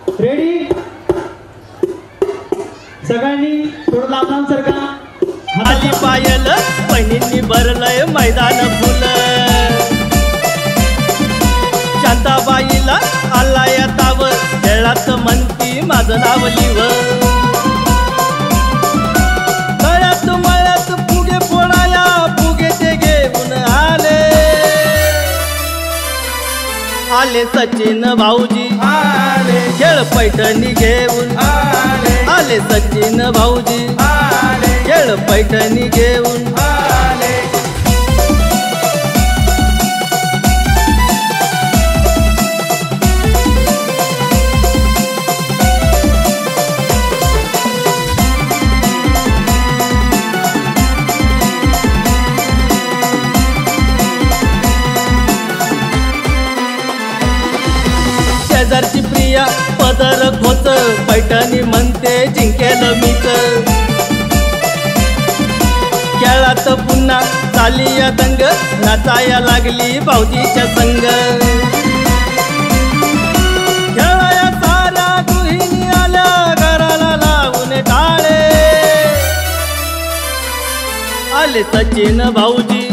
ready सगळ्यांनी थोडं लांब सरका आली पायल बहिणींनी भरलंय मैदान फुल शांताबाईला आला या ताव खेळात म्हणती माझं नाव लिव तळ्यात मळ्यात फुगे फोडाया फुगे ते घेऊन आले सचिन भाऊजी आले खेळ पैठणी घेऊन आले सचिन भाऊजी खेळ पैठणी घेऊन शेजारची प्रिया पदर खोच पैठणी म्हणते जिंकेल मीच खेळात पुन्हा चाली या दंग नाचाया लागली भाऊजीच्या संग खेळाया साऱ्या गृहिणी आल्या घराला लावून टाळे आले सचिन भाऊजी